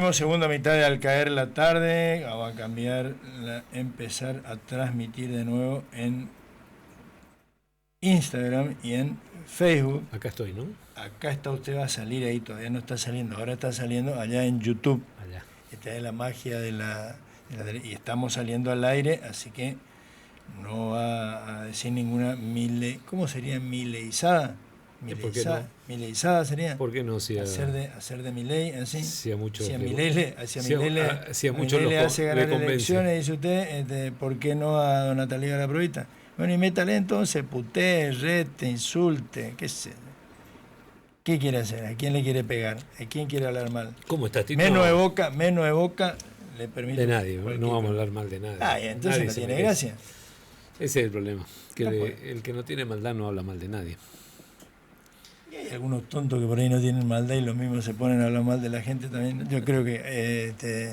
tenemos segunda mitad de Al Caer la Tarde. Vamos a empezar a transmitir de nuevo en Instagram y en Facebook. Acá estoy, ¿no? Acá está, usted va a salir ahí, todavía no está saliendo, ahora está saliendo allá en YouTube. Allá. Esta es la magia y estamos saliendo al aire, así que no va a decir ninguna ¿cómo sería mileizada? Mileizada sería. ¿Por qué no? Hacer de Milei así. Si a muchos Milei le hace ganar elecciones, dice usted, ¿por qué no a don Natalio Laproita? Bueno, y métale entonces, putee, rete, insulte, qué sé. ¿Qué quiere hacer? ¿A quién le quiere pegar? ¿A quién quiere hablar mal? ¿Cómo está, Tito? Menos de boca le permite. De nadie, no vamos a hablar mal de nadie. Entonces nadie no tiene gracia. Ese es el problema, el que no tiene maldad no habla mal de nadie. Y hay algunos tontos que por ahí no tienen maldad y los mismos se ponen a hablar mal de la gente también. Yo creo que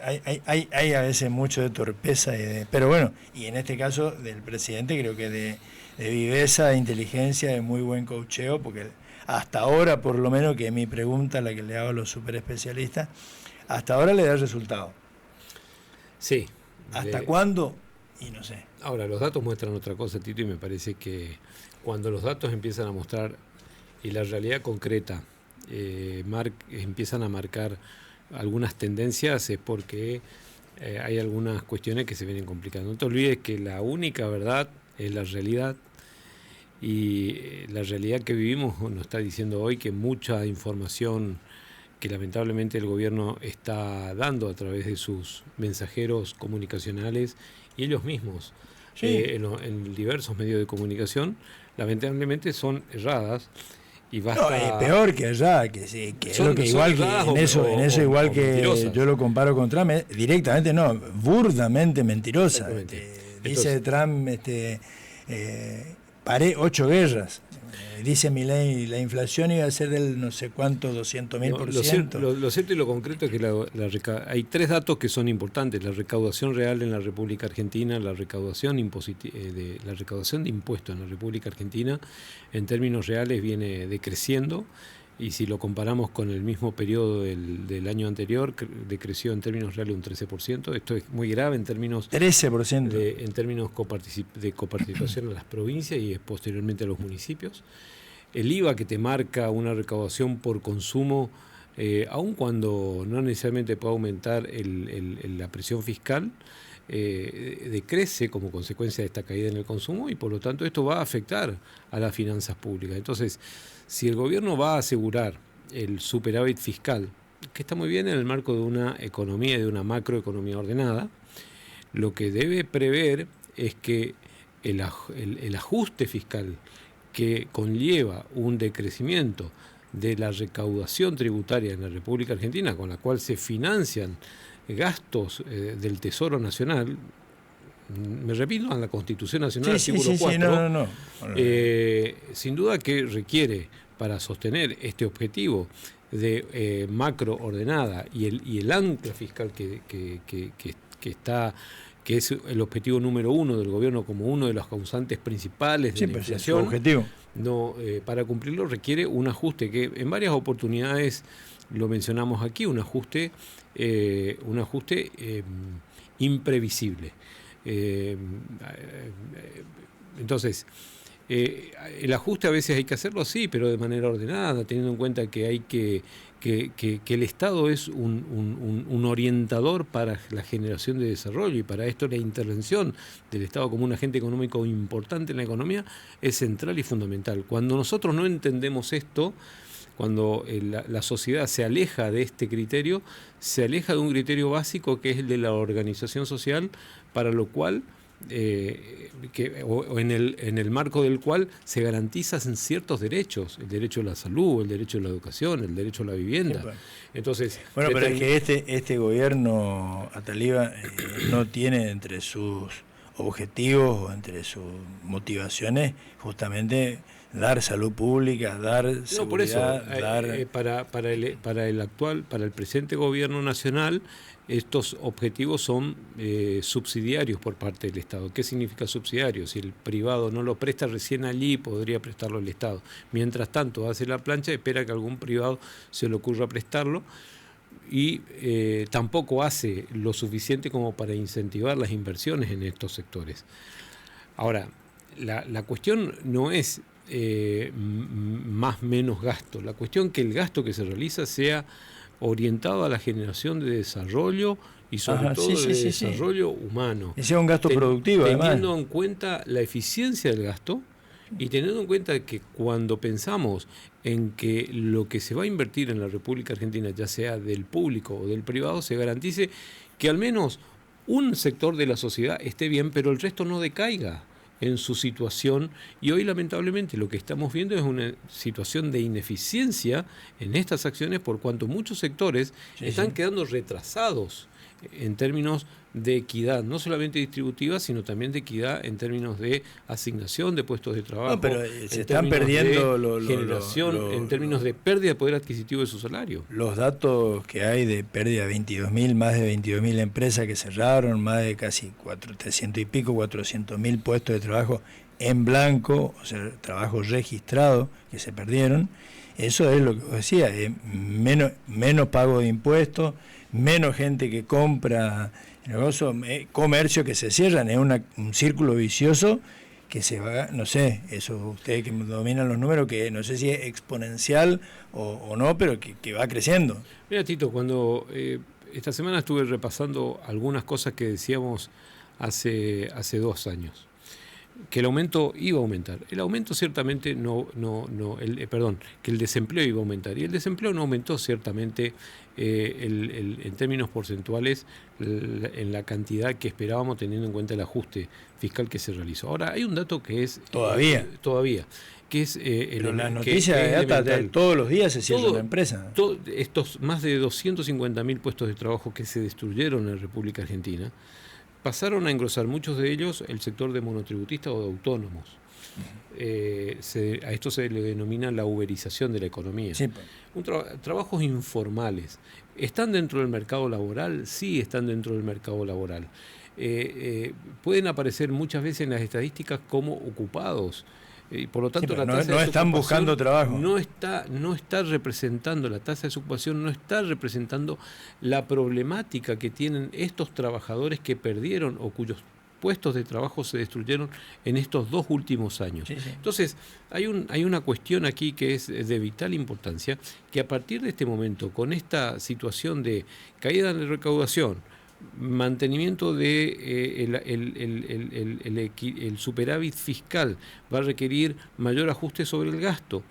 hay a veces mucho de torpeza, pero bueno, y en este caso del presidente creo que de viveza, de inteligencia, de muy buen coacheo, porque hasta ahora, por lo menos, que es mi pregunta, la que le hago a los super especialistas, hasta ahora le da resultado. Sí. ¿Hasta cuándo? Y no sé. Ahora, los datos muestran otra cosa, Tito, y me parece que cuando los datos empiezan a mostrar y la realidad concreta empiezan a marcar algunas tendencias, es porque hay algunas cuestiones que se vienen complicando. No te olvides que la única verdad es la realidad, y la realidad que vivimos nos está diciendo hoy que mucha información que lamentablemente el gobierno está dando a través de sus mensajeros comunicacionales y ellos mismos en diversos medios de comunicación, lamentablemente son erradas. Y basta... No, es peor que errada, que es lo que igual que en eso igual que mentirosas. Yo lo comparo con Trump, directamente no, burdamente mentirosa. Dice Trump, paré 8 guerras. Dice Milei, la inflación iba a ser del no sé cuánto, 200.000%. Lo cierto y lo concreto es que hay 3 datos que son importantes: la recaudación real en la República Argentina, la recaudación de impuestos en la República Argentina, en términos reales viene decreciendo, y si lo comparamos con el mismo periodo del año anterior, decreció en términos reales un 13%. Esto es muy grave en términos 13%. En términos de coparticipación a las provincias y posteriormente a los municipios. El IVA, que te marca una recaudación por consumo, aun cuando no necesariamente puede aumentar la presión fiscal, decrece como consecuencia de esta caída en el consumo, y por lo tanto esto va a afectar a las finanzas públicas. Entonces, si el gobierno va a asegurar el superávit fiscal, que está muy bien en el marco de una economía y de una macroeconomía ordenada, lo que debe prever es que el ajuste fiscal que conlleva un decrecimiento de la recaudación tributaria en la República Argentina, con la cual se financian gastos del Tesoro Nacional, me repito, en la Constitución Nacional, artículo 4, sin duda que requiere, para sostener este objetivo de macro ordenada y el ancla fiscal que es el objetivo número 1 del gobierno como uno de los causantes principales de la inflación, objetivo. Para cumplirlo requiere un ajuste que en varias oportunidades lo mencionamos aquí, un ajuste imprevisible. Entonces, el ajuste a veces hay que hacerlo, sí, pero de manera ordenada, teniendo en cuenta que hay que el Estado es un orientador para la generación de desarrollo, y para esto la intervención del Estado como un agente económico importante en la economía es central y fundamental. Cuando nosotros no entendemos esto, cuando la sociedad se aleja de este criterio, se aleja de un criterio básico que es el de la organización social, para lo cual en el marco del cual se garantizan ciertos derechos: el derecho a la salud, el derecho a la educación, el derecho a la vivienda. Entonces, pero es que este gobierno, Ataliba, no tiene entre sus objetivos o entre sus motivaciones justamente dar salud pública, dar seguridad, para el presente gobierno nacional, estos objetivos son subsidiarios por parte del Estado. ¿Qué significa subsidiario? Si el privado no lo presta, recién allí podría prestarlo el Estado. Mientras tanto, hace la plancha y espera que algún privado se le ocurra prestarlo. y tampoco hace lo suficiente como para incentivar las inversiones en estos sectores. Ahora, la cuestión no es menos gasto, la cuestión que el gasto que se realiza sea orientado a la generación de desarrollo y sobre todo de desarrollo humano. Que sea un gasto productivo, teniendo en cuenta la eficiencia del gasto y teniendo en cuenta que cuando pensamos en que lo que se va a invertir en la República Argentina, ya sea del público o del privado, se garantice que al menos un sector de la sociedad esté bien, pero el resto no decaiga en su situación, y hoy lamentablemente lo que estamos viendo es una situación de ineficiencia en estas acciones por cuanto muchos sectores están quedando retrasados en términos de equidad, no solamente distributiva, sino también de equidad en términos de asignación de puestos de trabajo. No, pero se están perdiendo generación, en términos de pérdida de poder adquisitivo de su salario. Los datos que hay de pérdida de 22.000, más de 22.000 empresas que cerraron, más de casi 300 y pico, 400.000 puestos de trabajo en blanco, o sea, trabajo registrado que se perdieron. Eso es lo que vos decías, menos pago de impuestos, menos gente que compra, comercio que se cierran, es un círculo vicioso que se va, no sé, eso ustedes que dominan los números, que no sé si es exponencial o no, pero que va creciendo. Mira, Tito, cuando esta semana estuve repasando algunas cosas que decíamos hace 2 años, que el aumento iba a aumentar. El aumento ciertamente que el desempleo iba a aumentar. Y el desempleo no aumentó ciertamente en términos porcentuales en la cantidad que esperábamos teniendo en cuenta el ajuste fiscal que se realizó. Ahora, hay un dato que es... Todavía, que es... pero la noticia de todos los días se cierra una empresa. Estos más de 250.000 puestos de trabajo que se destruyeron en la República Argentina pasaron a engrosar muchos de ellos el sector de monotributistas o de autónomos. A esto se le denomina la uberización de la economía. Sí. Trabajos informales. ¿Están dentro del mercado laboral? Sí, están dentro del mercado laboral. Pueden aparecer muchas veces en las estadísticas como ocupados. Y por lo tanto, la tasa no están buscando trabajo. No está representando, la tasa de desocupación no está representando la problemática que tienen estos trabajadores que perdieron o cuyos puestos de trabajo se destruyeron en estos 2 últimos años. Sí. Entonces, hay una cuestión aquí que es de vital importancia, que a partir de este momento, con esta situación de caída en la recaudación, mantenimiento de el superávit fiscal, va a requerir mayor ajuste sobre el gasto.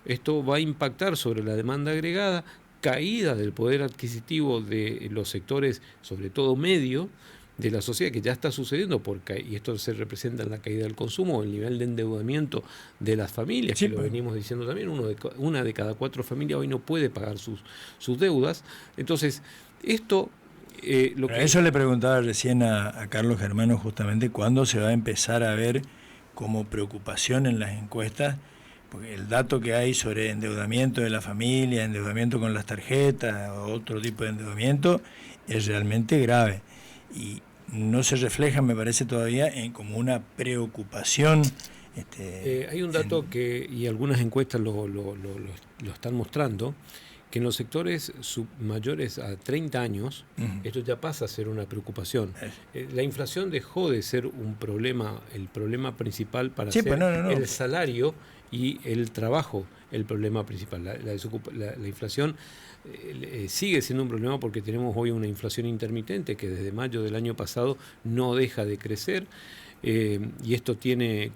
Esto va a impactar sobre la demanda agregada, caída del poder adquisitivo de los sectores, sobre todo medio, de la sociedad, que ya está sucediendo, y esto se representa en la caída del consumo, el nivel de endeudamiento de las familias, que lo venimos diciendo también, una de cada 4 familias hoy no puede pagar sus deudas. Entonces, esto... Eso le preguntaba recién a Carlos Germano, justamente cuándo se va a empezar a ver como preocupación en las encuestas, porque el dato que hay sobre endeudamiento de la familia, endeudamiento con las tarjetas o otro tipo de endeudamiento es realmente grave y no se refleja, me parece todavía, como una preocupación. Hay un dato y algunas encuestas lo están mostrando, que en los sectores mayores a 30 años, esto ya pasa a ser una preocupación. La inflación dejó de ser un problema, el problema principal para el salario y el trabajo, el problema principal. La inflación sigue siendo un problema porque tenemos hoy una inflación intermitente que desde mayo del año pasado no deja de crecer. Y esto tiene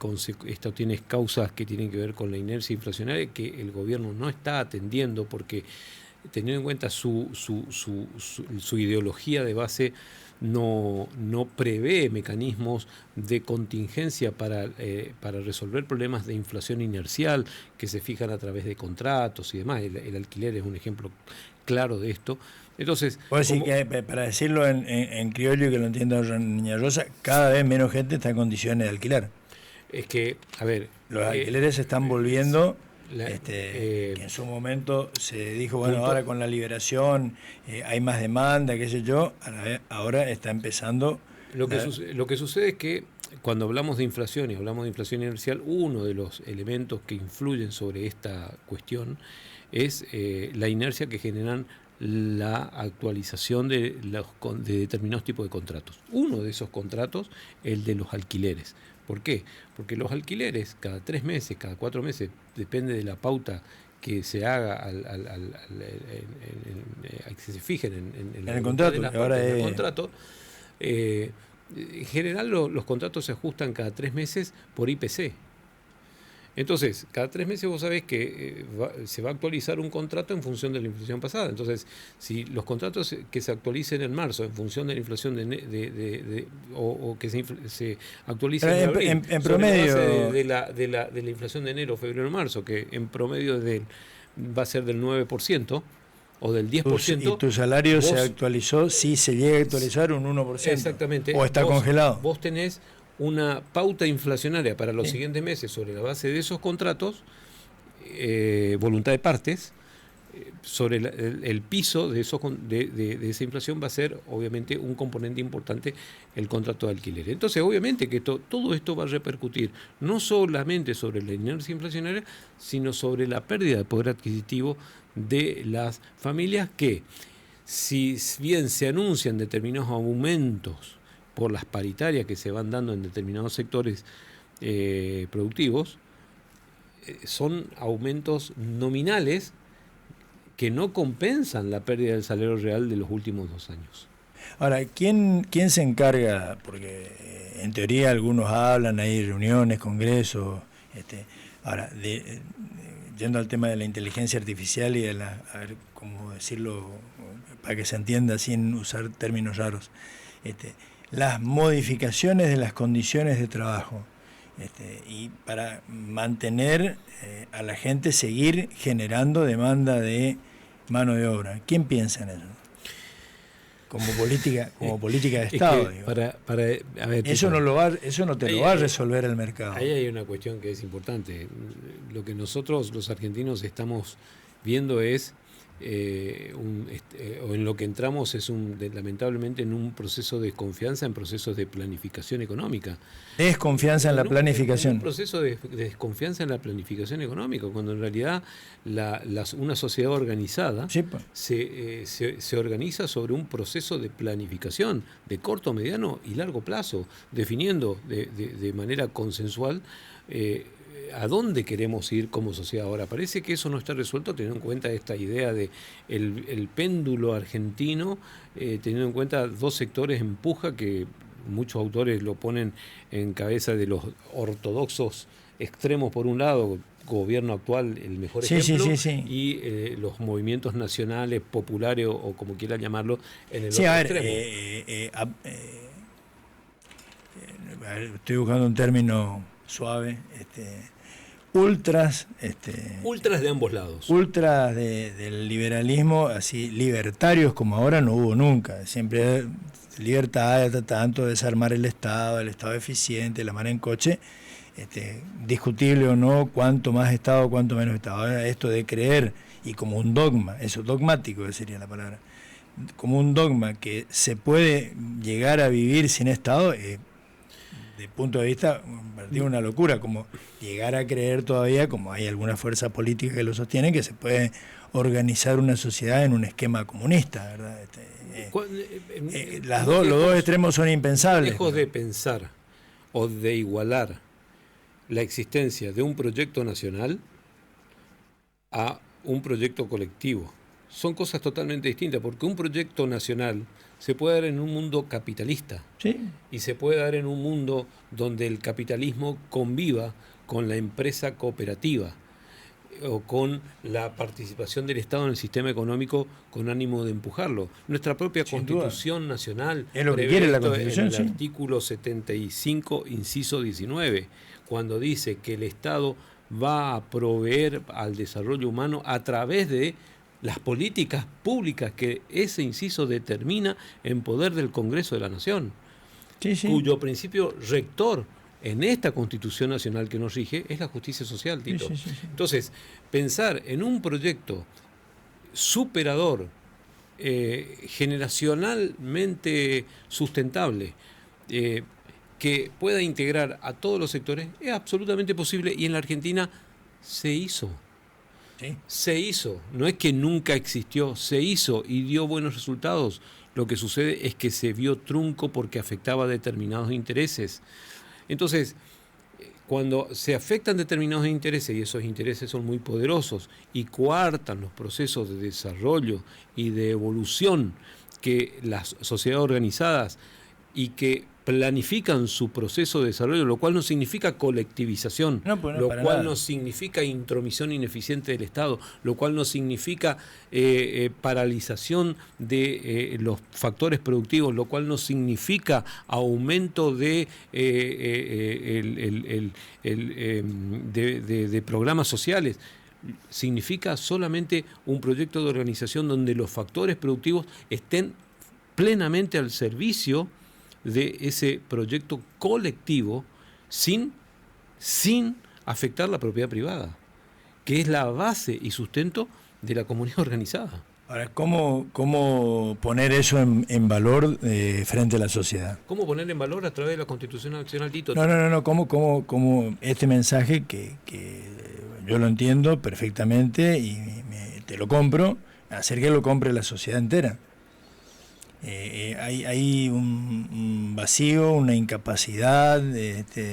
causas que tienen que ver con la inercia inflacionaria que el gobierno no está atendiendo porque, teniendo en cuenta su ideología de base, no prevé mecanismos de contingencia para resolver problemas de inflación inercial que se fijan a través de contratos y demás. El alquiler es un ejemplo claro de esto. Entonces, para decirlo en criollo y que lo entienda Niña Rosa, cada vez menos gente está en condiciones de alquilar. Es que, a ver... Los alquileres se están volviendo... que en su momento se dijo, ahora con la liberación hay más demanda, qué sé yo, ahora está empezando... Lo que sucede es que cuando hablamos de inflación y hablamos de inflación inercial, uno de los elementos que influyen sobre esta cuestión es la inercia que generan la actualización de determinados tipos de contratos. Uno de esos contratos, el de los alquileres. ¿Por qué? Porque los alquileres, cada 3 meses, cada 4 meses, depende de la pauta que se haga, que se fijen en el contrato. El contrato. En general los contratos se ajustan cada 3 meses por IPC. Entonces, cada 3 meses vos sabés que se va a actualizar un contrato en función de la inflación pasada. Entonces, si los contratos que se actualicen en marzo en función de la inflación o que se actualicen en abril, en promedio de la inflación de enero, febrero, marzo, que en promedio va a ser del 9%, o del 10%. Y tu salario se actualizó, si se llega a actualizar, un 1%. Exactamente. O está congelado. Vos tenés una pauta inflacionaria para los siguientes meses sobre la base de esos contratos, voluntad de partes, sobre el piso de esa inflación va a ser obviamente un componente importante el contrato de alquiler. Entonces obviamente que todo esto va a repercutir no solamente sobre la inercia inflacionaria, sino sobre la pérdida de poder adquisitivo de las familias, que si bien se anuncian determinados aumentos por las paritarias que se van dando en determinados sectores productivos, son aumentos nominales que no compensan la pérdida del salario real de los últimos 2 años. Ahora, ¿quién se encarga? Porque en teoría algunos hablan, hay reuniones, congresos. Ahora, yendo al tema de la inteligencia artificial y a ver cómo decirlo para que se entienda sin usar términos raros, las modificaciones de las condiciones de trabajo, y para mantener a la gente, seguir generando demanda de mano de obra. ¿Quién piensa en eso? Como política de Estado. Eso no te lo va a resolver el mercado. Ahí hay una cuestión que es importante. Lo que nosotros los argentinos estamos viendo es o en lo que entramos es lamentablemente en un proceso de desconfianza en procesos de planificación económica. Desconfianza en la planificación. Un proceso de desconfianza en la planificación económica, cuando en realidad una sociedad organizada se organiza sobre un proceso de planificación de corto, mediano y largo plazo, definiendo de manera consensual a dónde queremos ir como sociedad. Ahora, parece que eso no está resuelto, teniendo en cuenta esta idea de el péndulo argentino, teniendo en cuenta 2 sectores en puja que muchos autores lo ponen en cabeza de los ortodoxos extremos por un lado, gobierno actual el mejor ejemplo, y los movimientos nacionales, populares o como quieran llamarlo, en el otro extremo. Estoy buscando un término suave. Ultras de ambos lados. Ultras del liberalismo, así libertarios como ahora no hubo nunca. Siempre libertad, tanto desarmar el Estado eficiente, la mano en coche, discutible o no, cuánto más Estado, cuánto menos Estado. Ahora, esto de creer, y como un dogma, eso dogmático sería la palabra, como un dogma que se puede llegar a vivir sin Estado, de punto de vista, una locura, como llegar a creer todavía, como hay alguna fuerza política que lo sostiene, que se puede organizar una sociedad en un esquema comunista, ¿verdad? Los dos extremos son impensables. Lejos de pensar o de igualar la existencia de un proyecto nacional a un proyecto colectivo. Son cosas totalmente distintas, porque un proyecto nacional se puede dar en un mundo capitalista, y se puede dar en un mundo donde el capitalismo conviva con la empresa cooperativa o con la participación del Estado en el sistema económico con ánimo de empujarlo. Nuestra propia Constitución Nacional es lo que quiere la Constitución, en el artículo 75, inciso 19, cuando dice que el Estado va a proveer al desarrollo humano a través de las políticas públicas que ese inciso determina en poder del Congreso de la Nación, cuyo principio rector en esta Constitución Nacional que nos rige es la justicia social, Tito. Entonces, pensar en un proyecto superador, generacionalmente sustentable, que pueda integrar a todos los sectores, es absolutamente posible, y en la Argentina se hizo. Sí. Se hizo, no es que nunca existió, se hizo y dio buenos resultados. Lo que sucede es que se vio trunco porque afectaba a determinados intereses. Entonces, cuando se afectan determinados intereses, y esos intereses son muy poderosos, y coartan los procesos de desarrollo y de evolución que las sociedades organizadas y que planifican su proceso de desarrollo, lo cual no significa colectivización, lo cual no significa intromisión ineficiente del Estado, lo cual no significa paralización de los factores productivos, lo cual no significa aumento de programas sociales. Significa solamente un proyecto de organización donde los factores productivos estén plenamente al servicio de ese proyecto colectivo sin afectar la propiedad privada, que es la base y sustento de la comunidad organizada. Ahora, ¿cómo poner eso en valor frente a la sociedad? ¿Cómo poner en valor a través de la Constitución Nacional, Tito? No, ¿cómo este mensaje que yo lo entiendo perfectamente y te lo compro, hacer que lo compre la sociedad entera? Hay un vacío, una incapacidad,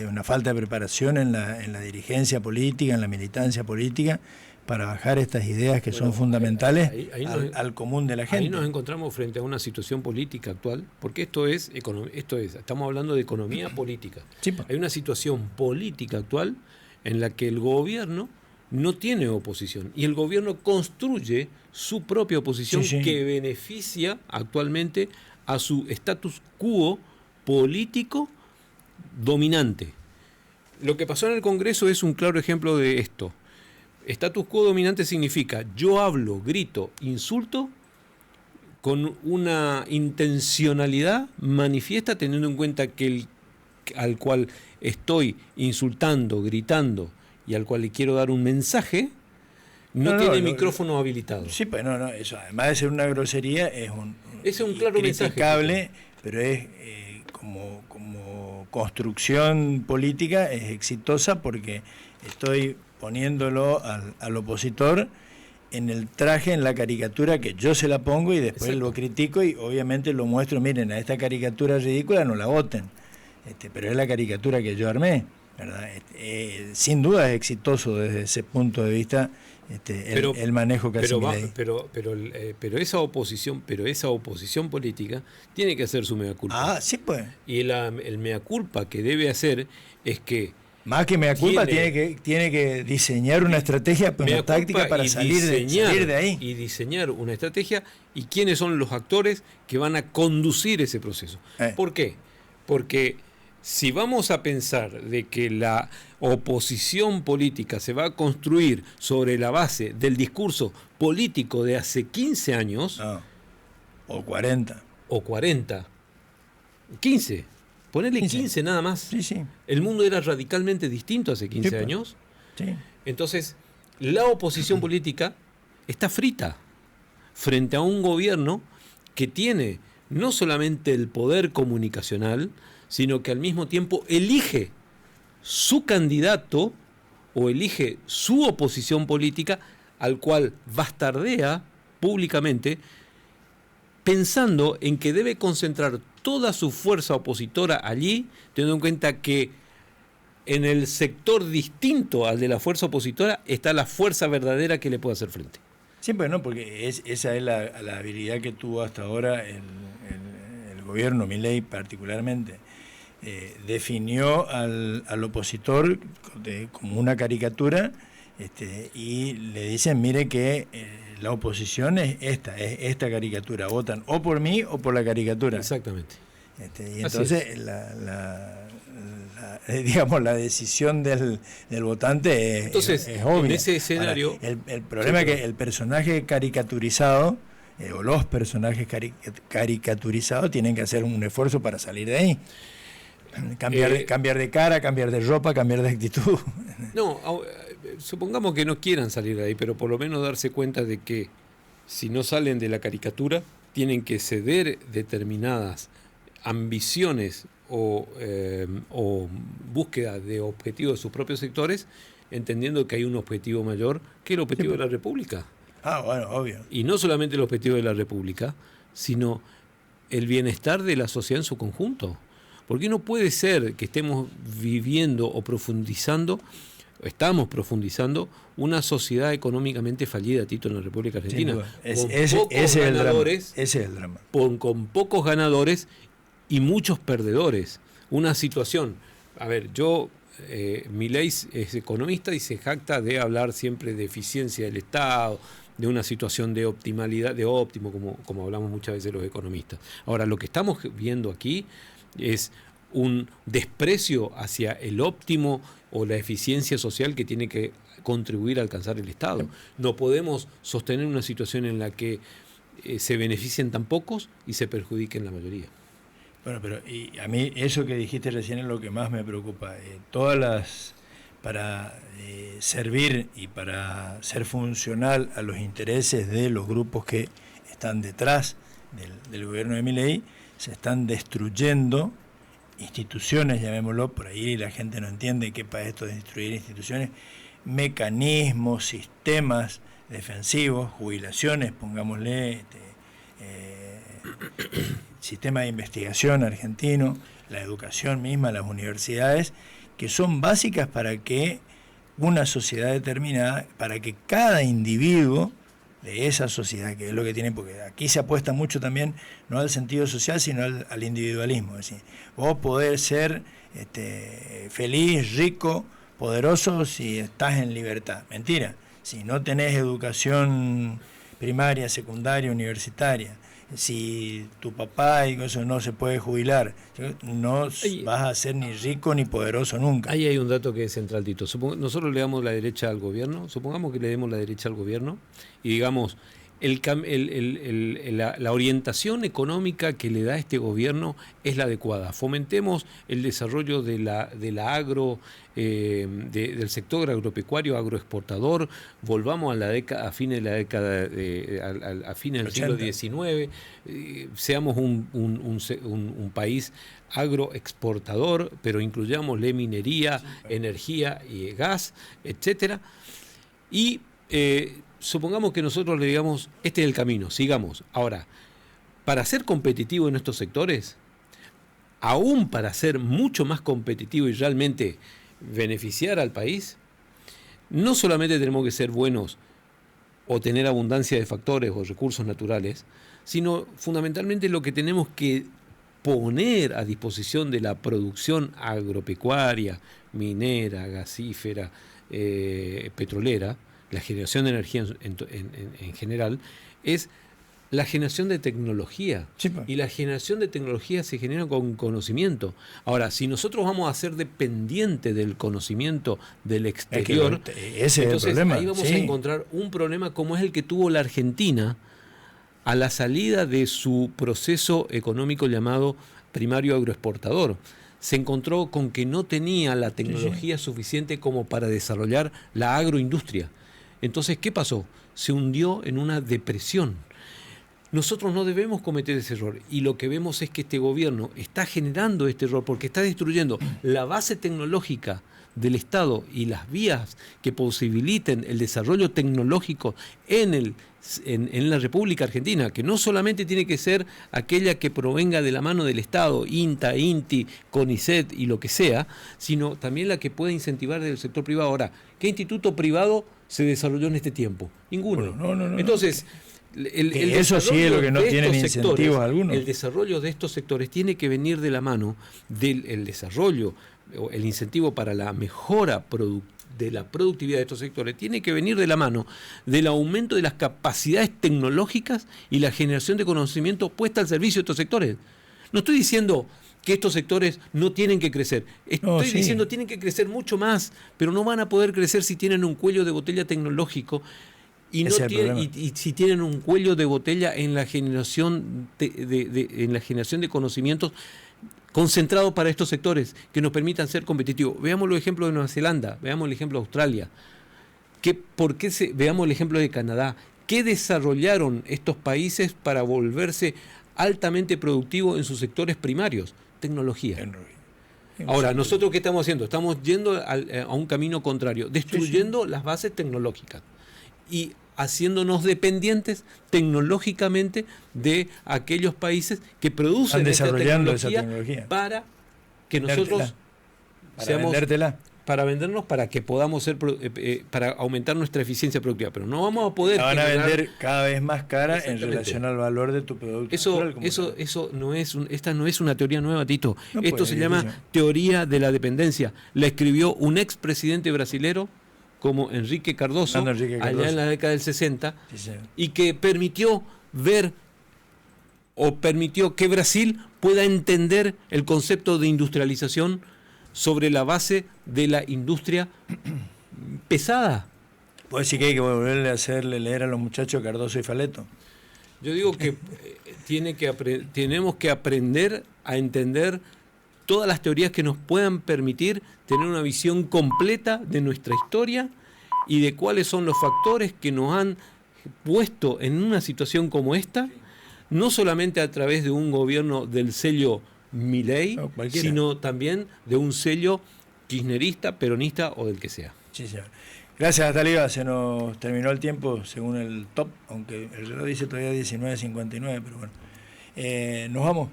una falta de preparación en la dirigencia política, en la militancia política, para bajar estas ideas que son fundamentales al común de la gente. Ahí nos encontramos frente a una situación política actual, porque estamos hablando de economía política. Sí, hay una situación política actual en la que el gobierno no tiene oposición y el gobierno construye su propia oposición que beneficia actualmente a su status quo político dominante. Lo que pasó en el Congreso es un claro ejemplo de esto. Status quo dominante significa yo hablo, grito, insulto con una intencionalidad manifiesta, teniendo en cuenta que al cual estoy insultando, gritando y al cual le quiero dar un mensaje, no tiene micrófono habilitado. Sí, pues no, eso además de ser una grosería, es un claro criticable, mensaje. Pero es como construcción política es exitosa porque estoy poniéndolo al opositor en el traje, en la caricatura que yo se la pongo y después Exacto. Lo critico y obviamente lo muestro, miren, a esta caricatura ridícula no la voten, pero es la caricatura que yo armé, ¿verdad? Sin duda es exitoso desde ese punto de vista el manejo que hace Milei. Pero esa oposición política tiene que hacer su mea culpa. Sí, pues. Y el mea culpa que debe hacer es que más que mea culpa, tiene que diseñar una estrategia, una táctica para salir de ahí. Y diseñar una estrategia y quiénes son los actores que van a conducir ese proceso. ¿Por qué? Porque si vamos a pensar de que la oposición política se va a construir sobre la base del discurso político de hace 15 años... o 40. O 40. 15. Ponele 15 nada más. Sí. El mundo era radicalmente distinto hace 15 años. Sí. Entonces, la oposición política está frita frente a un gobierno que tiene no solamente el poder comunicacional, sino que al mismo tiempo elige su candidato o elige su oposición política, al cual bastardea públicamente, pensando en que debe concentrar toda su fuerza opositora allí, teniendo en cuenta que en el sector distinto al de la fuerza opositora está la fuerza verdadera que le puede hacer frente. Siempre no, porque esa es la habilidad que tuvo hasta ahora el gobierno, Milei particularmente. Definió al opositor como una caricatura y le dicen, mire que la oposición es esta caricatura, votan o por mí o por la caricatura. Exactamente. Y entonces digamos la decisión del votante es obvia. En ese escenario... Ahora, el problema es que el personaje caricaturizado o los personajes caricaturizados tienen que hacer un esfuerzo para salir de ahí. Cambiar de cara, cambiar de ropa, cambiar de actitud. No, supongamos que no quieran salir de ahí, pero por lo menos darse cuenta de que si no salen de la caricatura, tienen que ceder determinadas ambiciones o búsqueda de objetivos de sus propios sectores entendiendo que hay un objetivo mayor que el objetivo de la República. Bueno, obvio. Y no solamente el objetivo de la República, sino el bienestar de la sociedad en su conjunto. Porque no puede ser que estemos viviendo o estamos profundizando una sociedad económicamente fallida, Tito, en la República Argentina. Ese es el drama. Con pocos ganadores y muchos perdedores. Una situación. A ver, Milei es economista y se jacta de hablar siempre de eficiencia del Estado, de una situación de optimalidad, de óptimo, como hablamos muchas veces los economistas. Ahora, lo que estamos viendo aquí es un desprecio hacia el óptimo o la eficiencia social que tiene que contribuir a alcanzar el Estado. No podemos sostener una situación en la que se beneficien tan pocos y se perjudiquen la mayoría. Bueno, pero y a mí eso que dijiste recién es lo que más me preocupa. Para servir y para ser funcional a los intereses de los grupos que están detrás del gobierno de Milei, se están destruyendo instituciones, llamémoslo, por ahí la gente no entiende qué para esto de destruir instituciones, mecanismos, sistemas defensivos, jubilaciones, pongámosle, sistema de investigación argentino, la educación misma, las universidades, que son básicas para que una sociedad determinada, para que cada individuo de esa sociedad, que es lo que tiene, porque aquí se apuesta mucho también, no al sentido social, sino al individualismo. Es decir, vos podés ser feliz, rico, poderoso si estás en libertad. Mentira. Si no tenés educación primaria, secundaria, universitaria, si tu papá y eso no se puede jubilar, no vas a ser ni rico ni poderoso nunca. Ahí hay un dato que es central, Tito. Nosotros le damos la derecha al gobierno, supongamos que le demos la derecha al gobierno y digamos, la orientación económica que le da este gobierno es la adecuada. Fomentemos el desarrollo de la agro, del sector agropecuario, agroexportador, volvamos a la década, a fines de la década, a fines del siglo XIX, seamos un país agroexportador, pero incluyámosle minería, energía y gas, etcétera, y supongamos que nosotros le digamos, este es el camino, sigamos. Ahora, para ser competitivo en estos sectores, aún para ser mucho más competitivo y realmente beneficiar al país, no solamente tenemos que ser buenos o tener abundancia de factores o recursos naturales, sino fundamentalmente lo que tenemos que poner a disposición de la producción agropecuaria, minera, gasífera, petrolera, la generación de energía en general, es la generación de tecnología. Sí, pues. Y la generación de tecnología se genera con conocimiento. Ahora, si nosotros vamos a ser dependientes del conocimiento del exterior, ese es el problema. Ahí vamos a encontrar un problema como es el que tuvo la Argentina a la salida de su proceso económico llamado primario agroexportador. Se encontró con que no tenía la tecnología suficiente como para desarrollar la agroindustria. Entonces, ¿qué pasó? Se hundió en una depresión. Nosotros no debemos cometer ese error y lo que vemos es que este gobierno está generando este error porque está destruyendo la base tecnológica del Estado y las vías que posibiliten el desarrollo tecnológico en la República Argentina, que no solamente tiene que ser aquella que provenga de la mano del Estado, INTA, INTI, CONICET y lo que sea, sino también la que pueda incentivar del sector privado. Ahora, ¿qué instituto privado se desarrolló en este tiempo? Ninguno. No. Entonces, eso sí es lo que no tienen incentivos algunos. El desarrollo de estos sectores tiene que venir de la mano del desarrollo, el incentivo para la mejora de la productividad de estos sectores, tiene que venir de la mano del aumento de las capacidades tecnológicas y la generación de conocimiento puesta al servicio de estos sectores. No estoy diciendo que estos sectores no tienen que crecer. Estoy diciendo que tienen que crecer mucho más, pero no van a poder crecer si tienen un cuello de botella tecnológico y si tienen un cuello de botella en la generación en la generación de conocimientos concentrados para estos sectores que nos permitan ser competitivos. Veamos los ejemplos de Nueva Zelanda, veamos el ejemplo de Australia, veamos el ejemplo de Canadá. ¿Qué desarrollaron estos países para volverse altamente productivos en sus sectores primarios? Tecnología. Ahora, nosotros ¿qué estamos haciendo? Estamos yendo a un camino contrario, destruyendo las bases tecnológicas y haciéndonos dependientes tecnológicamente de aquellos países que producen esa tecnología para que nosotros seamos... Para vendernos, para que podamos ser, para aumentar nuestra eficiencia productiva, pero no vamos a poder. La van a vender cada vez más cara en relación al valor de tu producto. Eso no es esta no es una teoría nueva, Tito. Esto se llama teoría de la dependencia. La escribió un expresidente brasilero como Enrique Cardoso, allá en la década del 60, y que permitió que Brasil pueda entender el concepto de industrialización sobre la base de la industria pesada. ¿Puedes decir que hay que volverle a hacerle leer a los muchachos Cardoso y Faleto? Yo digo que tenemos que aprender a entender todas las teorías que nos puedan permitir tener una visión completa de nuestra historia y de cuáles son los factores que nos han puesto en una situación como esta, no solamente a través de un gobierno del sello Milei, sino también de un sello kirchnerista, peronista o del que sea. Sí, señor. Gracias, Taliba. Se nos terminó el tiempo según el top, aunque el reloj dice todavía 19:59, pero bueno. Nos vamos.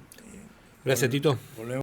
Gracias, Tito. Volvemos.